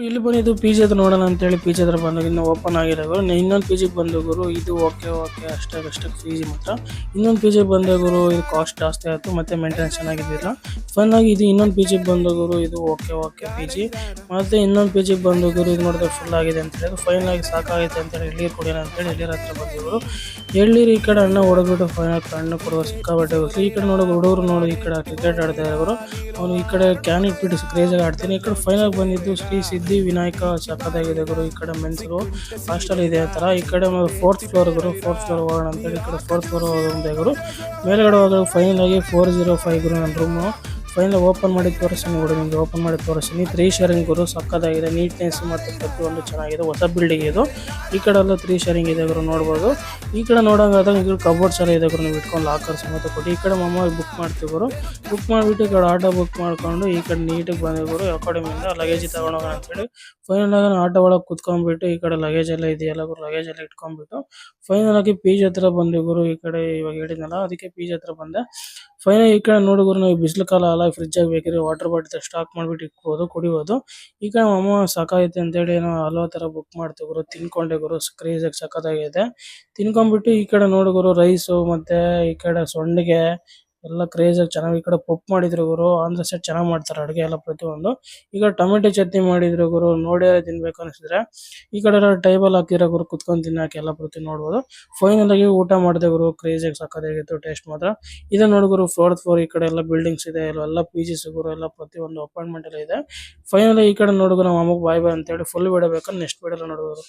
ಇಲ್ಲಿ ಬಂದಿದ್ದು ಪಿಜಿ ಹತ್ರ ನೋಡೋಣ ಅಂತೇಳಿ ಪಿಜಿ ಹತ್ರ ಬಂದಾಗ ಇನ್ನು ಓಪನ್ ಆಗಿದೆ ಗುರು. ಇನ್ನೊಂದು ಪಿಜಿಗೆ ಬಂದ ಗುರು, ಇದು ಓಕೆ ಅಷ್ಟೇ ಪಿಜಿ ಮಾತ್ರ. ಇನ್ನೊಂದು ಪಿಜಿಗೆ ಬಂದ ಗುರು, ಇದು ಕಾಸ್ಟ್ ಜಾಸ್ತಿ ಆಯಿತು ಮತ್ತೆ ಮೇಂಟೆನೆನ್ಸ್ ಚೆನ್ನಾಗಿದ್ದಿಲ್ಲ. ಫನ್ ಆಗಿ ಇದು ಇನ್ನೊಂದು ಪಿಜಿಗೆ ಬಂದ ಗುರು, ಇದು ಓಕೆ ಪಿಜಿ. ಮತ್ತೆ ಇನ್ನೊಂದು ಪಿಜಿಗೆ ಬಂದ ಗುರು, ಇದು ನೋಡಿದ್ರೆ ಫುಲ್ ಆಗಿದೆ ಅಂತ ಹೇಳಿದ್ರು. ಫೈನಲ್ ಆಗಿ ಸಾಕಾಗೈತೆ ಅಂತೇಳಿ ಎಳ್ಳೀರು ಕುಡಿಯೋಣ ಅಂತೇಳಿ ಎಳ್ಳೀರ ಹತ್ರ ಬಂದಿವರು. ಎಳ್ಳೀರು ಈ ಕಡೆ ಅಣ್ಣ ಹೊಡೆದ್ಬಿಟ್ಟು ಫೈನಲ್ ಕಣ್ಣು ಕೊಡುವ ಸಿಕ್ಕಾಬಟ್ಟೆ. ಈ ಕಡೆ ನೋಡೋ ಹುಡುಗರು ನೋಡಿ ಈ ಕಡೆ ಕ್ರಿಕೆಟ್ ಆಡ್ತಾ ಇರೋರು, ಅವನು ಈ ಕಡೆ ಕ್ಯಾನ್ ಇಟ್ಬಿಟ್ಟು ಕ್ರೇಜಾಗಿ ಆಡ್ತೀನಿ. ಈ ಕಡೆ ಫೈನಲ್ ಬಂದಿದ್ದು ಶ್ರೀ ಸಿದ್ಧಿ ವಿನಾಯಕ ಸಖತ್ತಾಗಿದೆ ಗುರು. ಈ ಕಡೆ ಮೆನ್ಸ್ರು ಹಾಸ್ಟೆಲ್ ಇದೆ ಆ ಥರ. ಈ ಕಡೆ 4th ಫ್ಲೋರ್ ಗುರು, 4th ಫ್ಲೋರ್ ಹೋಗೋಣ ಅಂತೇಳಿ ಈ ಕಡೆ 4th ಫ್ಲೋರ್ ಹೋಗೋಣ ಗುರು. ಮೇಲ್ಗಡೆ ಹೋಗೋದು ಫೈನಲ್ ಆಗಿ 405 ಗುರು ನನ್ನ ರೂಮು. ಫೈನಲ್ ಓಪನ್ ಮಾಡಿ ತೋರಿಸ್ತೀನಿ ಗುರು, ನಿಮಗೆ ಓಪನ್ ಮಾಡಿ ತೋರಿಸ್ತೀನಿ. 3 ಶೇರಿಂಗ್ ಗುರು, ಸಕ್ಕತ್ತಾಗಿದೆ. ನೀಟ್ನೆಸ್ ಮತ್ತು ಪ್ರತಿಯೊಂದು ಚೆನ್ನಾಗಿದೆ, ಹೊಸ ಬಿಲ್ಡಿಂಗ್ ಇದು. ಈ ಕಡೆ ಎಲ್ಲ 3 ಶೇರಿಂಗ್ ಇದೆ ಗುರು, ನೋಡ್ಬೋದು. ಈ ಕಡೆ ನೋಡೋಂಗಾದಾಗ ಈ ಕಡೆ ಕಬೋರ್ಡ್ಸ್ ಎಲ್ಲ ಇದೆ ಗುರು, ನೀವು ಇಟ್ಕೊಂಡು ಲಾಕರ್ ಸಮೇತ ಕೊಟ್ಟು. ಈ ಕಡೆ ಬುಕ್ ಮಾಡ್ತೀವಿ ಗುರು. ಬುಕ್ ಮಾಡಿಬಿಟ್ಟು ಈ ಕಡೆ ಆಟೋ ಬುಕ್ ಮಾಡ್ಕೊಂಡು ಈ ಕಡೆ ನೀಟಾಗಿ ಬಂದೆ ಗುರು. ಅಕಾಡೆಮಿಯಿಂದ ಲಗೇಜ್ ತಗೊಂಡೋಗೋಣ ಅಂತೇಳಿ ಫೈನಲ್ ಆಗಿ ಆಟೋ ಒಳಗೆ ಕುತ್ಕೊಂಡ್ಬಿಟ್ಟು ಈ ಕಡೆ ಲಗೇಜ್ ಎಲ್ಲ ಇದೆಯಲ್ಲ ಗುರು, ಲಗೇಜ್ ಎಲ್ಲ ಇಟ್ಕೊಂಡ್ಬಿಟ್ಟು ಫೈನಲ್ ಆಗಿ ಪಿಜಿ ಹತ್ರ ಬಂದೆ ಗುರು. ಈ ಕಡೆ ಇವಾಗ ಹೇಳಿದ್ನಲ್ಲ ಅದಕ್ಕೆ ಪಿಜಿ ಹತ್ರ ಬಂದೆ. ಫೈನಲ್ ಈ ಕಡೆ ನೋಡಿ ಗುರು, ನಾವು ಬಿಸಿಲು ಕಾಲ ಅಲ್ಲ, ಫ್ರಿಜ್ ಆಗಿ ಬೇಕಿದ್ರೆ ವಾಟರ್ ಬಾಟಲ್ ಸ್ಟಾಕ್ ಮಾಡಿಬಿಟ್ಟು ಇಟ್ಬೋದು, ಕುಡಿಬೋದು. ಈ ಕಡೆ ಸಾಕಾಗೈತೆ ಅಂತೇಳಿ ಏನೋ ಹಲ್ವಾ ಥರ ಬುಕ್ ಮಾಡ್ತೀವಿ ಗುರು. ತಿನ್ಕೊಂಡೆ ಗುರು, ಕ್ರೇಜಾಗಿ ಸಖತ್ತಾಗೈತೆ. ತಿನ್ಕೊಂಡ್ಬಿಟ್ಟು ಈ ಕಡೆ ನೋಡಿ ಗುರು, ರೈಸು ಮತ್ತೆ ಈ ಕಡೆ ಸೊಂಡಿಗೆ ಎಲ್ಲ ಕ್ರೇಜಾಗಿ ಚೆನ್ನಾಗಿ. ಈ ಕಡೆ ಪಪ್ಪು ಮಾಡಿದ್ರು ಗುರು, ಆಂಧ್ರ ಸೈಡ್ ಚೆನ್ನಾಗಿ ಮಾಡ್ತಾರೆ ಅಡುಗೆ ಎಲ್ಲ ಪ್ರತಿಯೊಂದು. ಈಗ ಟೊಮೆಟೊ ಚಟ್ನಿ ಮಾಡಿದ್ರು ಗುರು, ನೋಡಿ ತಿನ್ಬೇಕು ಅನಿಸಿದ್ರೆ. ಈ ಕಡೆ ಎಲ್ಲ ಟೇಬಲ್ ಹಾಕಿರೋ ಗುರು, ಕುತ್ಕೊಂಡು ತಿನ್ನಕ್ಕೆ ಎಲ್ಲ ಪ್ರತಿ ನೋಡ್ಬೋದು. ಫೈನಲ್ ಆಗಿ ಊಟ ಮಾಡಿದೆ ಗುರು, ಕ್ರೇಜಾಗಿ ಸಖತ್ತಾಗಿತ್ತು ಟೇಸ್ಟ್ ಮಾತ್ರ. ಇದೆ ನೋಡಿ ಗುರು 4th ಫ್ಲೋರ್. ಈ ಕಡೆ ಎಲ್ಲ ಬಿಲ್ಡಿಂಗ್ಸ್ ಇದೆ, ಎಲ್ಲ ಪಿ ಜಿಸ್ ಗುರು, ಎಲ್ಲ ಪ್ರತಿಯೊಂದು ಅಪಾರ್ಟ್ಮೆಂಟ್ ಎಲ್ಲ ಇದೆ. ಫೈನಲ್ ಈ ಕಡೆ ನೋಡಿದ್ರು ನಮ್ಮ ಅಮ್ಮಗೆ ಬಾಯ್ ಅಂತೇಳಿ ಫುಲ್ ವಿಡಿಯೋ ಬೇಕಾದ್ರೆ ನೆಕ್ಸ್ಟ್ ವಿಡಿಯೋದಲ್ಲಿ ನೋಡುವರು.